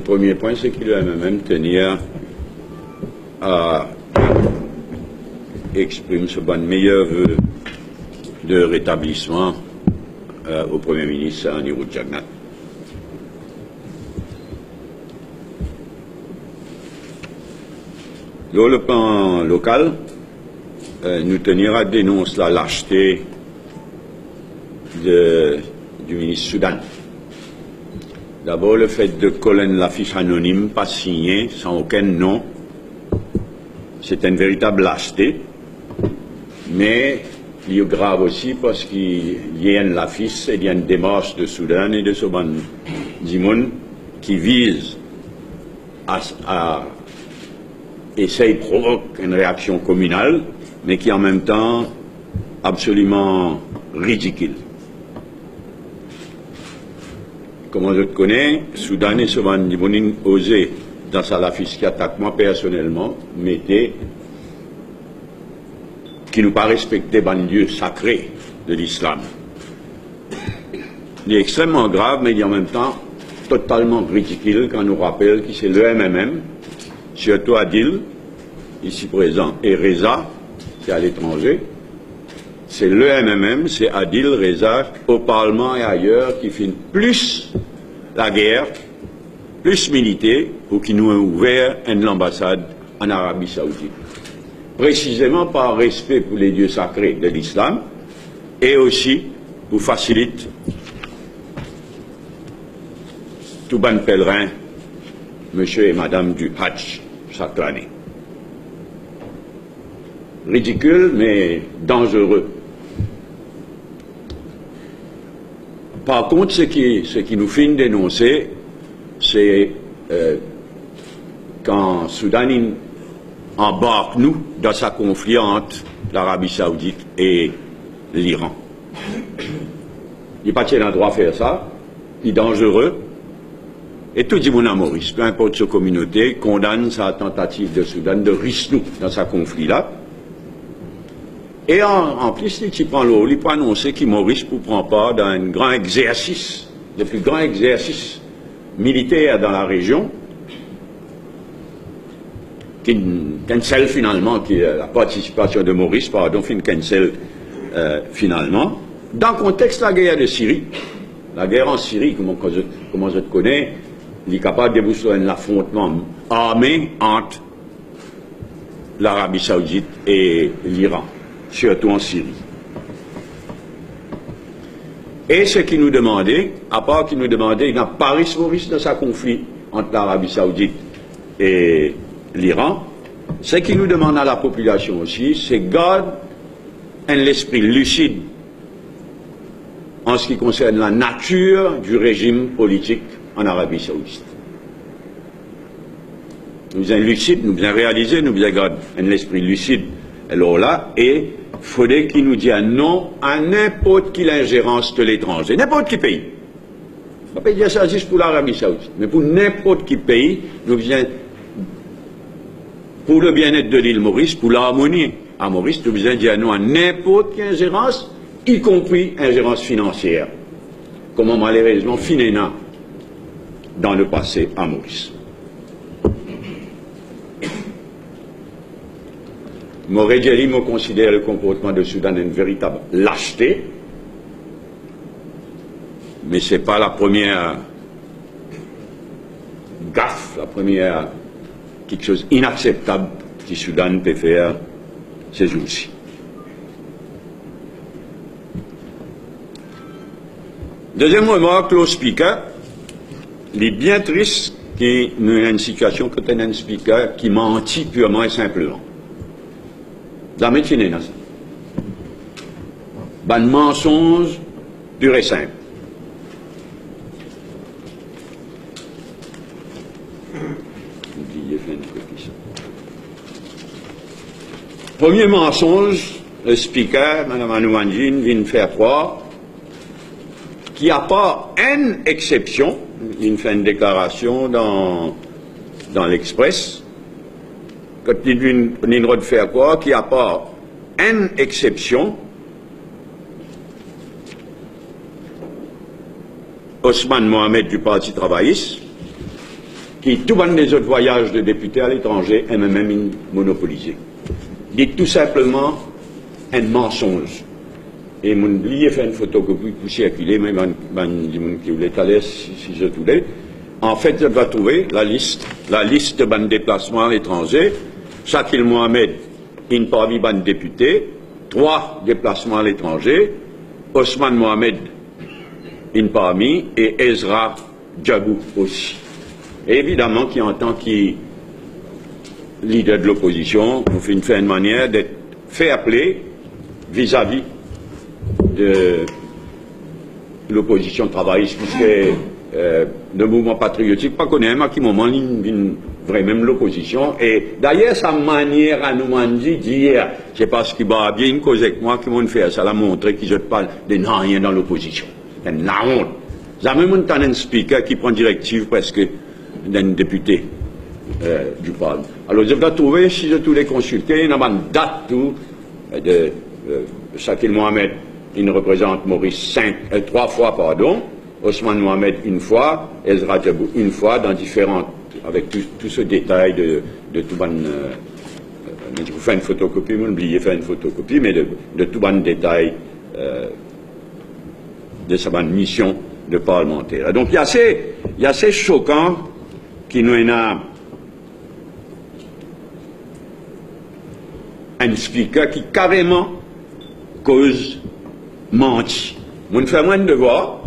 premier point, c'est qu'il doit même tenir à exprimer ce bon meilleur vœu de rétablissement au Premier ministre Anirudh Jagannath. Dans le plan local, nous tenir à dénoncer la lâcheté du ministre Soudan. D'abord, le fait de coller l'affiche anonyme, pas signée, sans aucun nom, c'est une véritable lâcheté. Mais il est grave aussi parce qu'il y a une affiche, il y a une démarche de Soudan et de Soban Dimoun qui vise à essayer de provoquer une réaction communale, mais qui en même temps absolument ridicule. Comme on le connaît, Soudan et Soban Dimoun osé dans sa affiche qui attaque moi personnellement, mettez qui nous pas respecter le lieu sacré de l'islam. Il est extrêmement grave, mais il est en même temps totalement ridicule quand on nous rappelle que c'est le MMM, surtout Adil, ici présent, et Reza, qui est à l'étranger. C'est le MMM, c'est Adil, Reza, au Parlement et ailleurs, qui finit plus la guerre, plus militer, ou qui nous a ouvert une ambassade en Arabie Saoudite. Précisément par respect pour les dieux sacrés de l'islam et aussi pour faciliter tout bon pèlerin, monsieur et madame du Hajj chaque année. Ridicule, mais dangereux. Par contre, ce qui nous fait dénoncer, c'est quand Soudan embarque nous dans sa conflit entre l'Arabie Saoudite et l'Iran. Il n'y a pas de droit à faire ça, il est dangereux. Et tout le monde à Maurice, peu importe sa communauté, condamne sa tentative de Soudan de risquer nous dans sa conflit-là. Et en plus, il prend l'eau, il peut annoncer qu'il Maurice pour prendre part dans un grand exercice, le plus grand exercice militaire dans la région, qui cancelle finalement, qui est la participation de Maurice, pardon, fin cancel finalement, dans le contexte de la guerre de Syrie. La guerre en Syrie, comment je te connais, il est capable de déboucher un affrontement armé entre l'Arabie Saoudite et l'Iran, surtout en Syrie. Et ce qu'il nous demandait, à part qu'il nous demandait, il n'a pas risque Maurice dans sa conflit entre l'Arabie Saoudite et l'Iran, ce qu'il nous demande à la population aussi, c'est garde un esprit lucide en ce qui concerne la nature du régime politique en Arabie Saoudite. Nous sommes lucides, nous sommes réalisés, nous sommes garde un esprit lucide. Alors là, et il faudrait qu'il nous dise non à n'importe quelle ingérence de l'étranger, n'importe quel pays. On ne peut pas dire ça juste pour l'Arabie Saoudite, mais pour n'importe quel pays, nous sommes pour le bien-être de l'île Maurice, pour l'harmonie à Maurice, nous besoin de dire non à n'importe quelle ingérence, y compris ingérence financière, comme malheureusement finéna dans le passé à Maurice. Moredjeli me considère le comportement de Soudan une véritable lâcheté, mais ce n'est pas la première gaffe, la première quelque chose d'inacceptable que Soudan peut faire ces jours-ci. Deuxième remarque, le speaker, il est bien triste qu'il y ait une situation que un speaker qui mentit purement et simplement. La médecine est ça. Un mensonge pur et simple. Premier mensonge, le speaker, Mme Anoumanjine, vient faire croire qu'il n'y a pas une exception. Il fait une déclaration dans l'Express. Quand il vient de faire croire qu'il n'y a pas une exception. Osman Mohamed du Parti travailliste, qui tout le des autres voyages de députés à l'étranger est même monopolisé. Dites tout simplement un mensonge. Et mon oublié fait une photocopie pour circuler, mais qui voulait aller si je voulais. En fait, je dois trouver la liste de ban déplacements à l'étranger. Shakil Mohamed, une parmi ban député, 3 déplacements à l'étranger, Osman Mohamed, une parmi, et Ezra Djabou aussi. Et évidemment, qui en tant que leader de l'opposition, vous fait une manière d'être fait appeler vis-à-vis de l'opposition travailliste, puisque le mouvement patriotique, pas connaît à quel moment il vraiment l'opposition. Et d'ailleurs, sa manière à nous dire, c'est parce qu'il va bien une cause avec moi qui m'ont fait ça, l'a montré qu'ils ne pas de rien dans l'opposition. C'est la honte. J'ai même un speaker qui prend directive presque d'un député du Parlement. Alors, je vais trouver, si je tous les consulter, il y a une date tout de Shakil Mohamed. Il représente Maurice 3 fois, pardon, Osman Mohamed 1 fois, Ezra Djabou 1 fois, dans différentes, avec tout ce détail de tout ban, je vous fais une photocopie, vous n'oubliez faire une photocopie, mais de tout ban détail de sa mission de parlementaire. Donc il y a assez choquant qui nous a un speaker qui carrément cause menti. Vous ne faites moins de devoirs,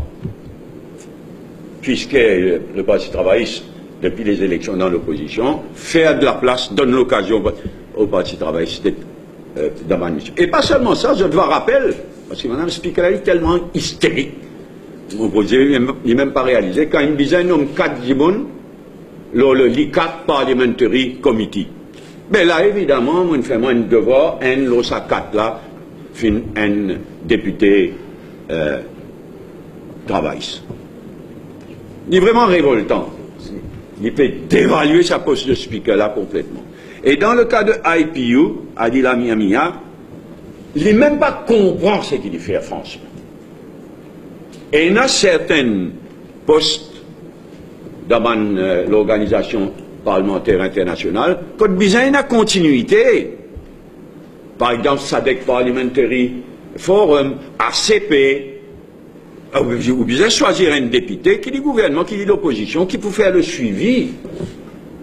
puisque le Parti travailliste, depuis les élections dans l'opposition, fait de la place, donne l'occasion au Parti travailliste d'être dans ma mission. Et pas seulement ça, je dois rappeler, parce que Mme Speaker est tellement hystérique, l'opposition n'est même pas réalisé, quand il disait nomme 4 Jibon, le LICAT Parliamentary Committee. Mais là, évidemment, on fait moins de devoirs, l'OSA 4 là, un député travailliste. Il est vraiment révoltant. Il peut dévaluer sa poste de speaker là complètement. Et dans le cas de IPU, Adila Miamia, il n'est même pas comprendre ce qu'il fait franchement. Et il y a certains postes dans l'organisation parlementaire internationale qui ont besoin de continuité. Par exemple, SADC Parliamentary Forum, ACP, vous besoin choisir un député qui est du gouvernement, qui est de l'opposition, qui peut faire le suivi,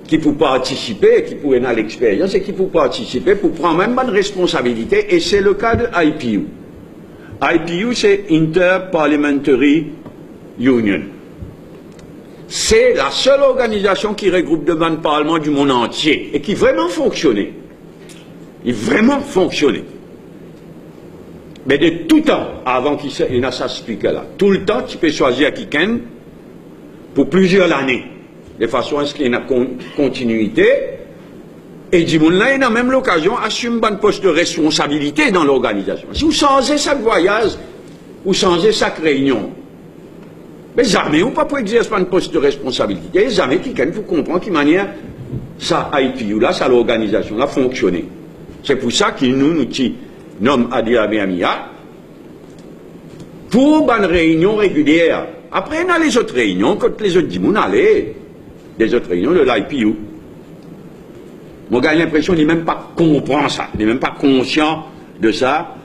qui peut participer, qui peut avoir l'expérience et qui peut participer pour prendre même bonne responsabilité. Et c'est le cas de IPU. IPU, c'est Inter-Parliamentary Union. C'est la seule organisation qui regroupe devant le Parlement du monde entier et qui vraiment fonctionnait. Il vraiment fonctionnait. Mais de tout temps, avant qu'il y ait ça speaker là, tout le temps, tu peux choisir quelqu'un pour plusieurs années, de façon à ce qu'il y ait une continuité. Et du monde là, il a même l'occasion d'assumer un poste de responsabilité dans l'organisation. Si vous changez chaque voyage, vous changez chaque réunion, mais jamais vous ne pouvez pas exercer un poste de responsabilité, jamais quelqu'un vous comprend qui manière ça IPU là, ça l'organisation là fonctionner. C'est pour ça qu'il nous nomme Adila Miamia pour une réunion régulière. Après, on a les autres réunions, quand les autres disent, on a les autres réunions de l'IPU. Moi, j'ai l'impression qu'il n'est même pas comprend ça, il n'est même pas conscient de ça.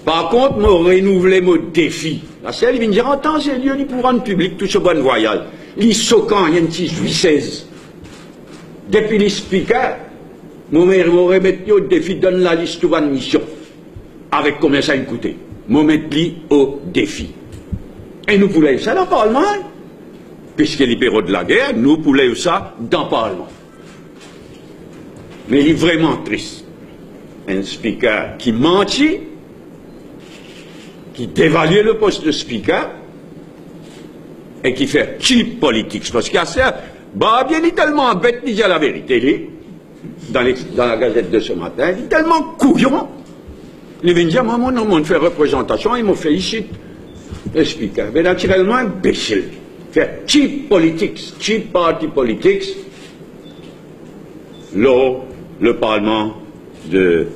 Par contre, moi, renouveler mon défi. La seule, il vient dire, en temps et lieu, il pour rendre public tout ce bon voyage. Il est choquant, il y a une petite 8-16. Depuis les speakers, moi, je remettre au défi, donne la liste de bonnes missions. Avec combien ça a coûté. Moi, mettre au défi. Et nous voulons ça dans le Parlement. Puisque les périodes de la guerre, nous voulons ça dans le Parlement. Mais il est vraiment triste. Un speaker qui mentit, qui dévalue le poste de speaker, et qui fait cheap politics. Parce qu'il y a ça, bah, bien, il est tellement bête, il dit la vérité, dans la gazette de ce matin, il est tellement couillon. Il vient dire, maman, non, on fait représentation, il me félicite. Le speaker, mais naturellement, imbécile. Fait cheap politics, cheap party politics, le Parlement de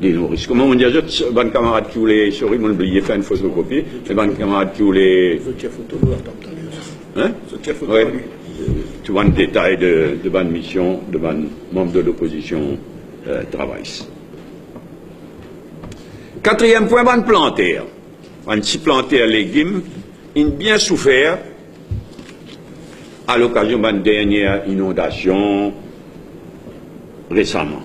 l'Inoris. Comment on dit, les bonnes camarades qui voulaient, sorry, m'ont oublié faire une photocopie, les bonnes camarades qui voulaient. Hein? Ouais. Tu vois le détail de ma mission, de mon membre de l'opposition travaille. Quatrième point, ban planter. Un petit planter légumes, il a bien souffert à l'occasion de la dernière inondation récemment.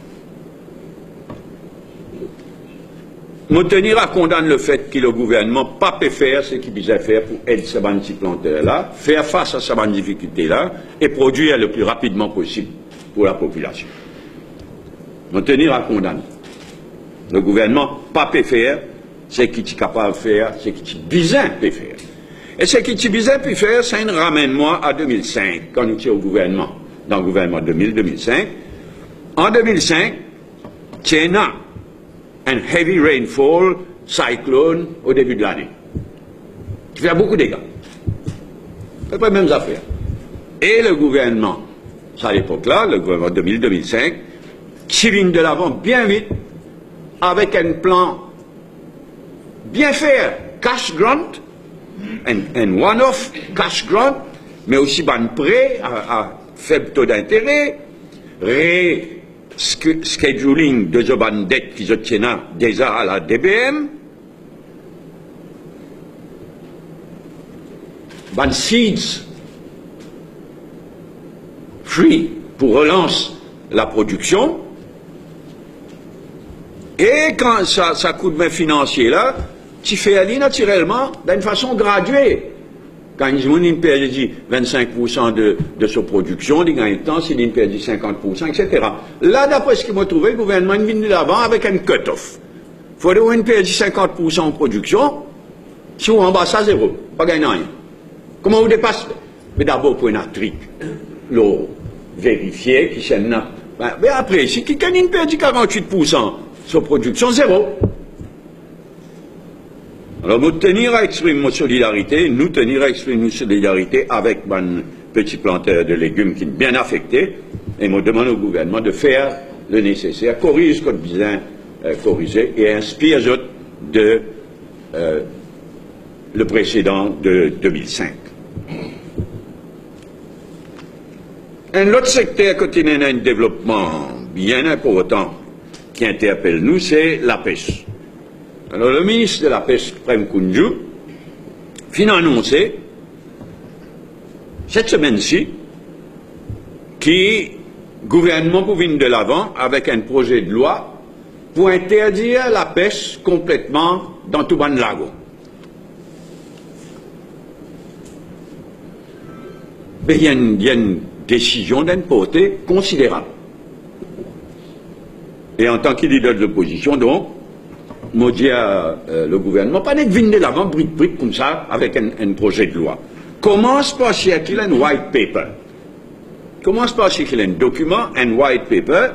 Nous tenir à condamner le fait que le gouvernement n'a pas pu faire ce qu'il devait faire pour aider ces petits planteurs-là, faire face à ces difficultés-là et produire le plus rapidement possible pour la population. Nous tenir à condamner. Le gouvernement n'a pas pu faire ce qu'il est capable de faire, ce qu'il disait de faire. Et ce qu'il disait de faire, c'est un ramène-moi à 2005, quand nous étions au gouvernement, dans le gouvernement 2000-2005. En 2005, il y a un heavy rainfall cyclone au début de l'année, qui fait beaucoup de dégâts. C'est pas les mêmes affaires. Et le gouvernement, à l'époque-là, le gouvernement 2000-2005, qui vient de l'avant bien vite, avec un plan bien fait, cash grant, un one-off cash grant, mais aussi un prêt à faible taux d'intérêt, scheduling de ce dette qui se tient déjà à la DBM, ban seeds free pour relance la production, et quand ça coûte de main financier là, tu fais aller naturellement d'une façon graduée. Quand il perd 25% de sa production, il gagne temps, s'il perd 50%, etc. Là, d'après ce qu'il m'a trouvé, le gouvernement vient de l'avant avec un cut-off. Il faut qu'il perd 50% en production, si on en bas ça, zéro, pas gagner rien. Comment vous dépassez? Mais d'abord, pour une trick, l'eau vérifier, qui s'en a. Mais après, si quelqu'un perd 48%, sa production, zéro. Alors, nous tenir à exprimer notre solidarité, avec un petit planteur de légumes qui est bien affecté, et nous demandons au gouvernement de faire le nécessaire, corriger ce qu'on besoin corriger, et inspire de le précédent de 2005. Un autre secteur qui a un développement bien important qui interpelle nous, c'est la pêche. Alors, le ministre de la Pêche, Prem Kunju, vient annoncer, cette semaine-ci, que le gouvernement peut venir de l'avant avec un projet de loi pour interdire la pêche complètement dans tout le lago. Mais il y a une décision d'une portée considérable. Et en tant que leader de l'opposition, donc, moi, je dis à le gouvernement, pas d'être venu de l'avant, brique comme ça, avec un projet de loi. Commence par qu'il y a un white paper. Commence par qu'il y a un document, un white paper,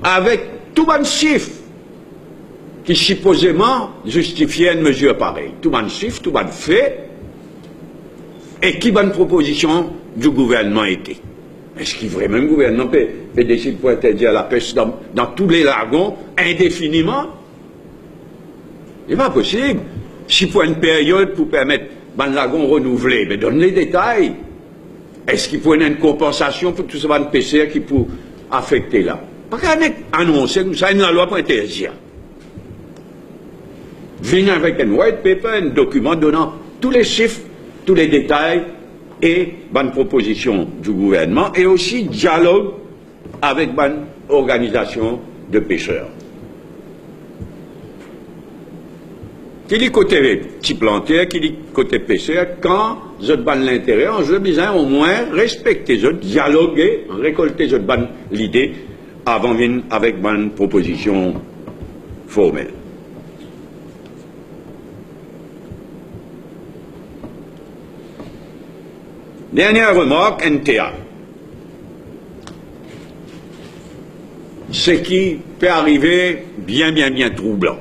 avec tout un chiffre qui supposément justifiait une mesure pareille. Tout un chiffre, tout un fait, et qui bonne proposition du gouvernement était. Est-ce qu'il vraiment le gouvernement peut décider pour interdire la pêche dans tous les lagons indéfiniment? Ce n'est pas possible. Si pour une période pour permettre un lagon renouvelé, mais donne les détails. Est-ce qu'il faut une compensation pour tout ce ban pêcheurs qui peut affecter là? Pas qu'à annoncer comme ça, une loi pour interdire. Venir avec un white paper, un document donnant tous les chiffres, tous les détails, et bonne proposition du gouvernement, et aussi dialogue avec bonne organisation de pêcheurs. Qui dit côté petit planteur, qui dit côté pêcheur, quand je bonne l'intérêt, je besoin au moins respecter, je dialoguer, récolter je bonne l'idée avant de venir avec bonne proposition formelle. Dernière remarque, NTA. Ce qui peut arriver bien troublant.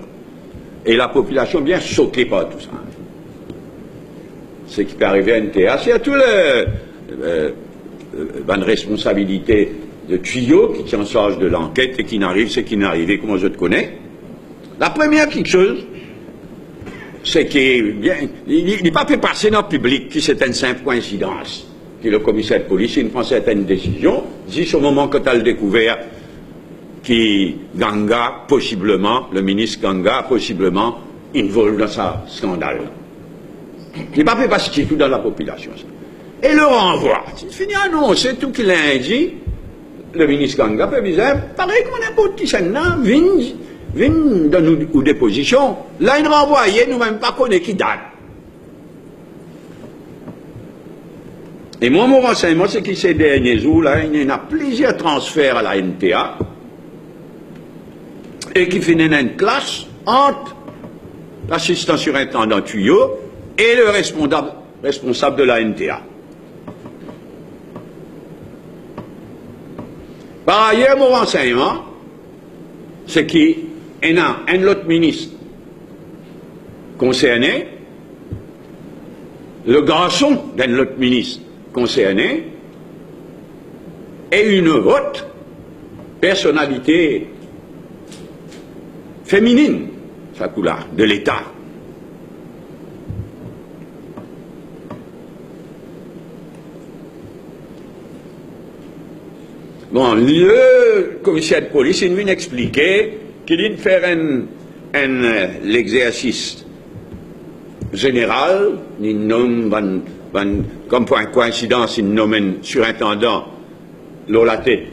Et la population bien choquée par tout ça. Ce qui peut arriver à NTA, c'est à tout une responsabilité de tuyau qui tient en charge de l'enquête et qui n'arrive, ce qui n'est arrivé, comment je te connais. La première petite chose, c'est qu'il n'est pas fait passer dans le public que c'est une simple coïncidence. Que le commissaire de police, il prend certaines décisions, juste au moment que tu as le découvert, que Ganga, possiblement, le ministre Ganga, possiblement, involve dans ce scandale. Il n'est pas fait passer tout dans la population. Et le renvoi. Il finit à annoncer tout qu'il a dit. Le ministre Ganga peut dire, pareil comme n'importe qui, vient dans nos dépositions. Là, il renvoie, nous même pas connaître qui date. Et moi, mon renseignement, c'est que ces derniers jours, là, il y a plusieurs transferts à la NTA et qui finissent une classe entre l'assistant surintendant Tuyau et le responsable de la NTA. Par ailleurs, mon renseignement, c'est qu'il y a un autre ministre concerné, le garçon d'un autre ministre concerné, et une autre personnalité féminine, ça coula, de l'État. Bon, le commissaire de police, il vient expliquer qu'il vient faire l'exercice général, il nomme, comme pour une coïncidence, il nomme un surintendant, l'Olaté,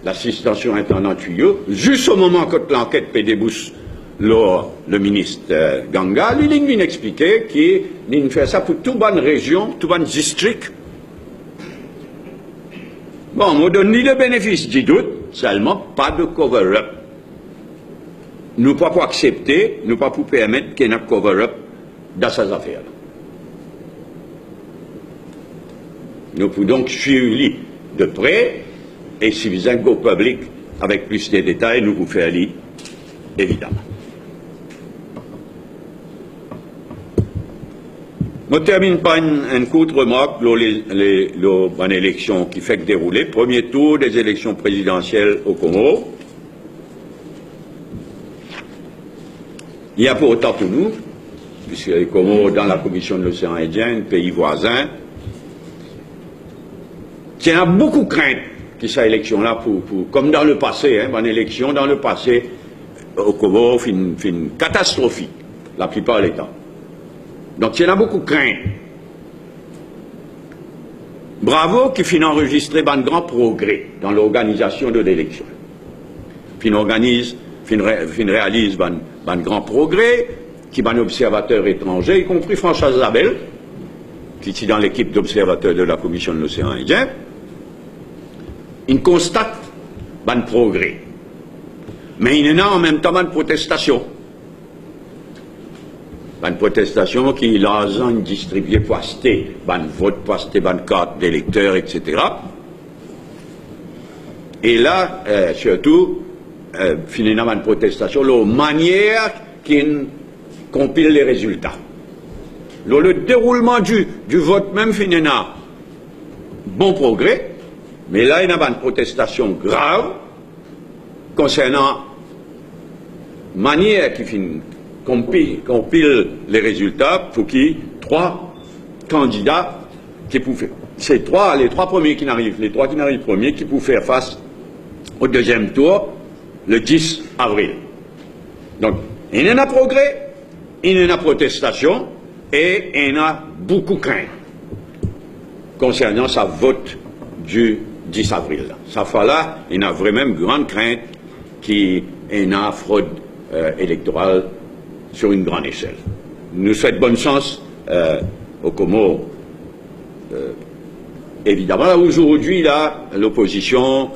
l'assistant surintendant Tuyau, juste au moment que l'enquête peut déboucher le ministre Ganga, lui, il vient expliquer qu'il fait ça pour toute bonne région, toute bonne district. Bon, on ne donne ni le bénéfice du doute, seulement pas de cover-up. Nous ne pouvons pas accepter, nous ne pouvons pas permettre qu'il y ait un cover-up dans ces affaires. Nous pouvons donc suivre de près, et si vous êtes au public avec plus de détails, nous vous faire lire, évidemment. Je termine par une courte remarque sur l'élection qui fait que dérouler. Premier tour des élections présidentielles au Comores. Il y a pour autant pour nous, puisque les Comores dans la commission de l'océan Indien, pays voisin, qui a beaucoup crainte que cette élection-là, comme dans le passé, une élection dans le passé, au Comores, fait une catastrophe, la plupart des temps. Donc, il y en a beaucoup craint. Bravo qui finit enregistrer un grand progrès dans l'organisation de l'élection. Réalise un grand progrès, qui est un observateur étranger, y compris François Zabel, qui est dans l'équipe d'observateurs de la Commission de l'océan Indien. Il constate un progrès. Mais il y a en même temps une protestation. Une protestation qui l'argent distribué pour acheter un vote, pour acheter une carte d'électeur, etc. Et là, surtout, finalement, une protestation, la manière qu'il compile les résultats. Le déroulement du vote même finalement, bon progrès, mais là, il y a une protestation grave concernant la manière qui compile les résultats pour qui 3 candidats qui pouvaient. C'est les trois premiers qui n'arrivent, premiers qui pouvaient faire face au deuxième tour le 10 avril. Donc, il y en a progrès, il y en a protestation et il y en a beaucoup crainte concernant sa vote du 10 avril. Ça fait là, il y a vraiment une grande crainte qu'il y ait une fraude électorale sur une grande échelle. Nous souhaitons bonne chance aux Comores. Évidemment, aujourd'hui, l'opposition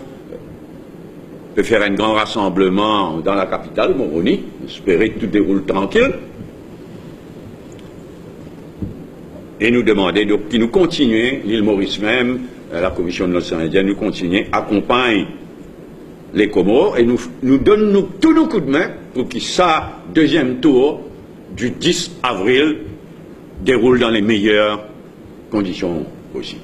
peut faire un grand rassemblement dans la capitale, Moroni, espérer que tout déroule tranquille. Et nous demander que nous continuions, l'île Maurice même, la Commission de l'océan Indien, nous continuons, accompagne les Comores et nous donne tous nos coups de main pour que ça, deuxième tour du 10 avril, déroule dans les meilleures conditions possibles.